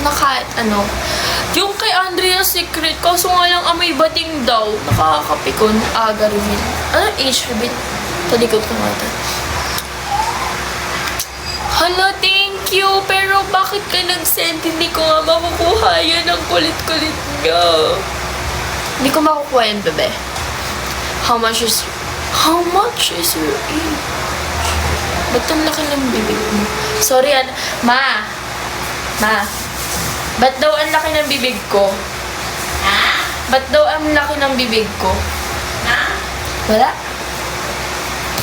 na kahit ano. Yung kay Andrea Secret, kaso nga lang amoy bating daw. Nakakapikon. Aga reveal. Ano? Age reveal. Talikod ko nga ito. Hala, thank you. Pero bakit ka nag-send? Hindi ko nga makukuha yan. Ang kulit-kulit nga. Hindi ko makukuha yan, bebe. How much is your age? Ba't ang laki ng bibig mo? Sorry, Ma. Ba't daw ang laki ng bibig ko? Ha? Ba't daw ang laki ng bibig ko? Na? Wala.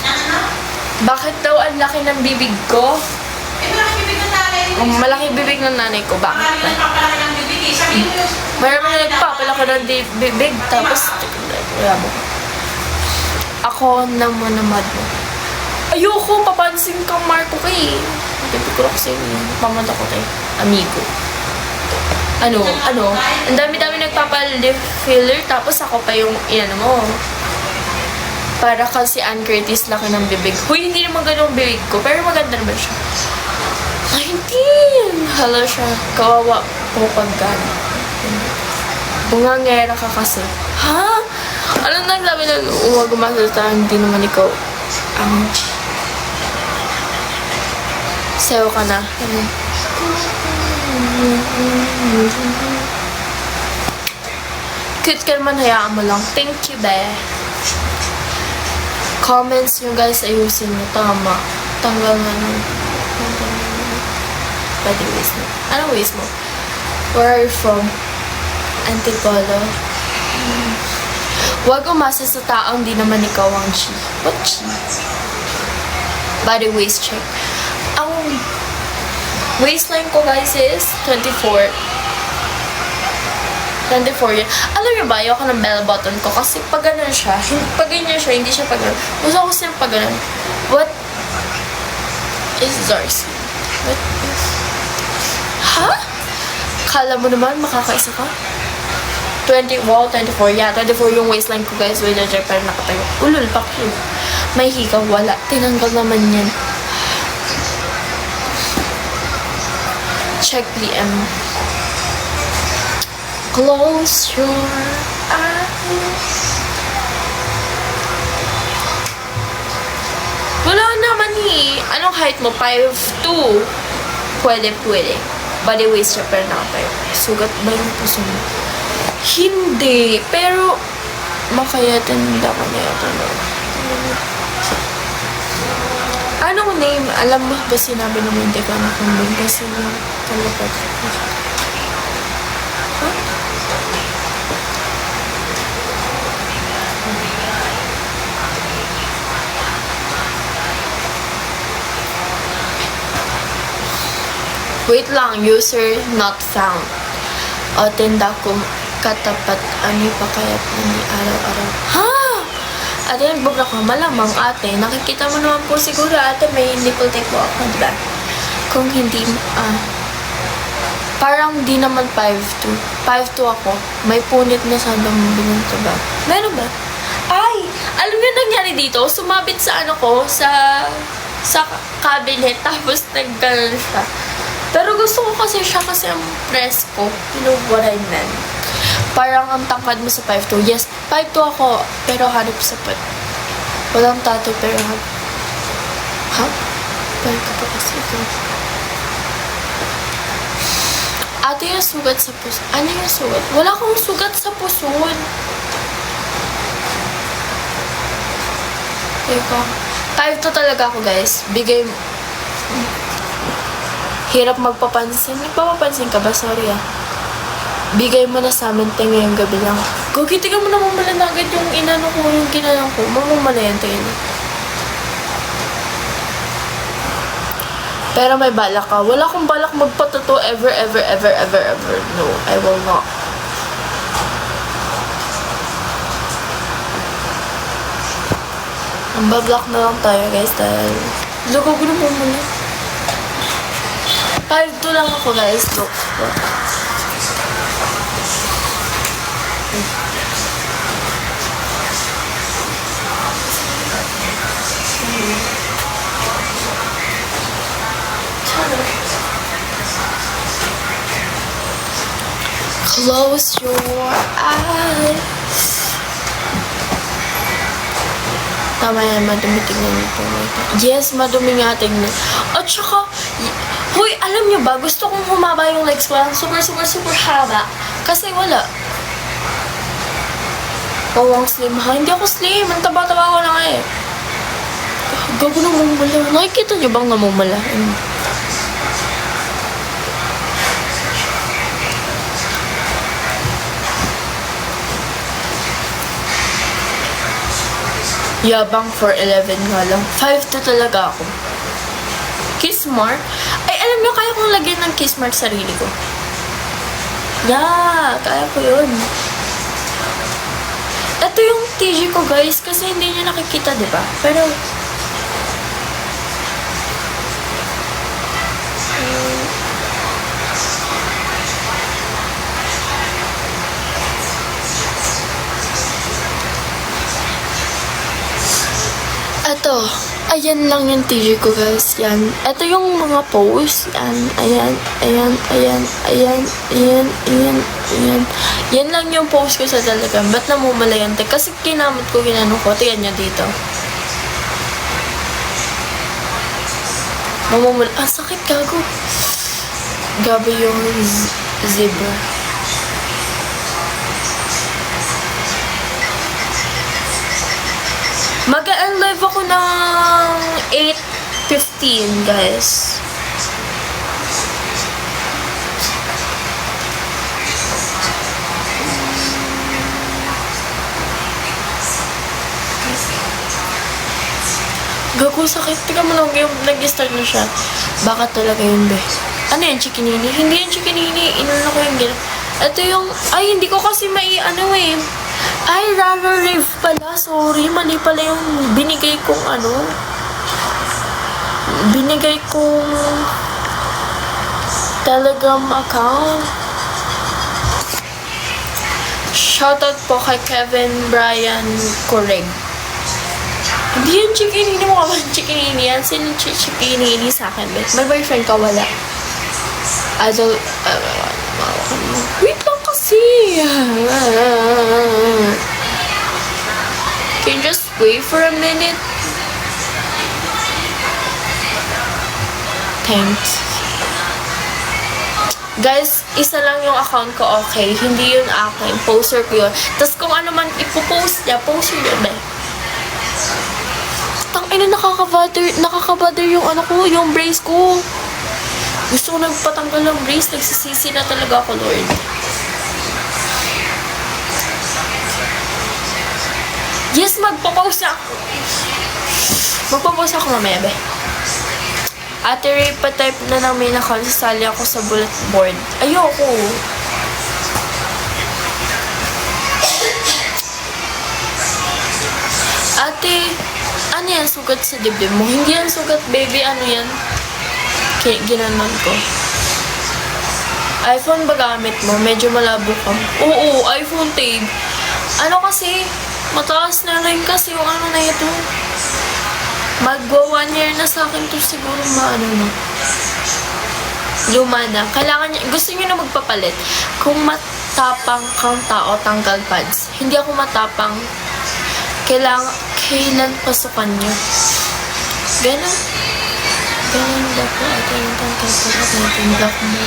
Ano? Bakit daw ang laki ng bibig ko? Eh, malaki bibig ng nanay mo. Ang malaki bibig ng nanay ko. Bakit Marami ba? nagpapalaki ng bibig eh. Sabi mo yun. Marami na nagpapalaki ng bibig. Tapos, wala mo. Ako naman namad mo. Ayoko, papansin kang Marco kay. Hindi ko kasi pamata ko kay amigo. Ano? Ang dami-dami nagpapalip filler, tapos ako pa yung mo. Para kasi Ann Curtis laki ng bibig. Huy, hindi naman ganun bibig ko, pero maganda naman siya. 19! Hala siya. Kawawa po pag gano'n. Bungangera ka kasi. Ha? Anong nagsabi na huwag gumasalita, hindi naman ikaw sayo ka na. Cute ka naman, hayaan mo lang. Thank you, be. Comments nyo, guys, ayusin mo. Tama. Tanggal nga nun. Pwede waste mo. Anong waste mo? Where are you from? Antipolo. Huwag umasa sa taong di naman ikaw ang chi. What chi? Body waist check. Ang waistline ko, guys, is 24. 24 yun. Alam niyo ba, ayoko ng bell button ko kasi pag ganun siya, pag ganyan siya, hindi siya pag ganun. Gusto ko siya pag ganun. What is Darcy? What is... Ha? Kala mo naman, makakaisa ka? 20, wow, 24. Yeah, 24 yung waistline ko, guys. Wait, pero nakatayo. Ulul, fuck you. May hikaw, wala. Tinanggal naman yan. Check DM. Close your eyes. Wala naman eh. Anong height mo? 5'2". Pwede. Body waist siya, pero nakatayo. Sugat ba yung puso mo? Hindi. Pero, makayatanda ko na yata na. Anong name? Alam mo ba sinabi naman hindi ka nakumbing kasi yung kalapat. Huh? Wait lang, user not found. O, tinda ko katapat ani pa kaya't hindi araw-araw. Ha? Ate, nagbabla ka. Malamang, ate. Nakikita mo naman po siguro, ate, may nipple tape po ako, diba? Kung hindi, parang di naman 5'2". 5'2" ako. May punit na sa binunto ba? Meron ba? Ay! Alam niyo nangyari dito? Sumabit sa sa cabinet, tapos nagkaroon siya. Pero gusto ko kasi siya kasi ang press ko. You know what I meant? Parang ang tangkad mo sa 5'2". Yes, 5'2" ako, pero hanip sa pat. Walang tattoo, pero hanip. Ha? Balik ka pa kasi ito. Ate, yung sugat sa puso. Ano yung sugat? Wala akong sugat sa puso. Teka. 5'2" talaga ako, guys. Bigay mo. Hirap magpapansin. Nagpapapansin ka ba? Sorry Bigay mo na sa amin tayo ngayong gabi lang. Gogi, tingnan mo naman malanagad yung inano ko, yung ginanong ko. Mamamala yan tayo. Pero may balak ka. Wala akong balak magpatato ever. No, I will not. Ang bablock na lang tayo, guys, dahil... Look, ako na muna. 5'2" lang ako, guys. Look. Close your eyes. Tama yan, madumi tingnan ito. Yes, madumi nga tingnan. At saka, huy, alam nyo ba, gusto kong humaba yung legs ko. Super, super, super haba. Kasi wala. Ang slim ha? Hindi ako slim. Ang taba-taba ko na nga eh. Gago na mumula. Nakikita nyo bang namumula? Yabang for 11 nga lang. 5'2" talaga ako. Kiss mark? Ay, alam nyo, kaya kong lagyan ng kiss mark sarili ko. Yeah, kaya ko yun. Ito yung TG ko, guys, kasi hindi nyo nakikita, di ba? Pero, ito, ayan lang yung TG ko, guys. Yan. Ito yung mga post. Yan. Ayan. Ayan. Ayan. Ayan. Ayan. Ayan. Ayan. Yan lang yung post ko sa talaga. Ba't namumula yan? Kasi kinamot ko, ginanong ko. Tingnan nyo dito. Mamumula. Ah, sakit, gago. Gabi yung zebra. Mag-end live ako ng 8:15, guys. Gago, sakit. Tingnan mo lang yung nag-start na siya. Baka talaga yun, be. Ano yan, chikinini? Hindi yan chikinini. Inuna ko yung gila. Ito yung... Ay, hindi ko kasi ano eh. Ay, Rara Rave pala. Sorry, mali pala yung binigay kong ano. Binigay kong Telegram account. Shoutout po kay Kevin Brian Correg. Hindi yan chikinini mo ka ba? Chikinini yan. Sino chikinini sa akin? May boyfriend ka, wala. Wait lang kasi. Can you just wait for a minute? Thanks. Guys, isa lang yung account ko, okay? Hindi yun akin. Poster ko yun. Tapos kung ano man ipopost niya, poster yun, eh. Tangina, nakaka-bother yung ano ko, yung brace ko. Gusto ko nagpatanggal ng brace, nagsisisi na talaga ako, Lord. Yes, magpo-post ako. Magpo-post ako mamaya, be. Ate Ray, pa-type na ng main account, sasali ako sa bullet board. Ayoko. Ate, ano yan, sugat sa dibdib mo? Hindi yan sugat, baby. Ano yan? Ginanon ko. iPhone ba gamit mo? Medyo malabo ka. Oo, iPhone tape. Ano kasi, mataas na rin kasi yung ano na ito. Magwa 1 year na sa akin to siguro maano na. Luma na. Kailangan niya, gusto niyo na magpapalit. Kung matapang kang tao, tanggal pads. Hindi ako matapang. Kailan pasukan niyo. Ganun. Ganun ba po? Ito yung tanggal pads. Ito yung black mo.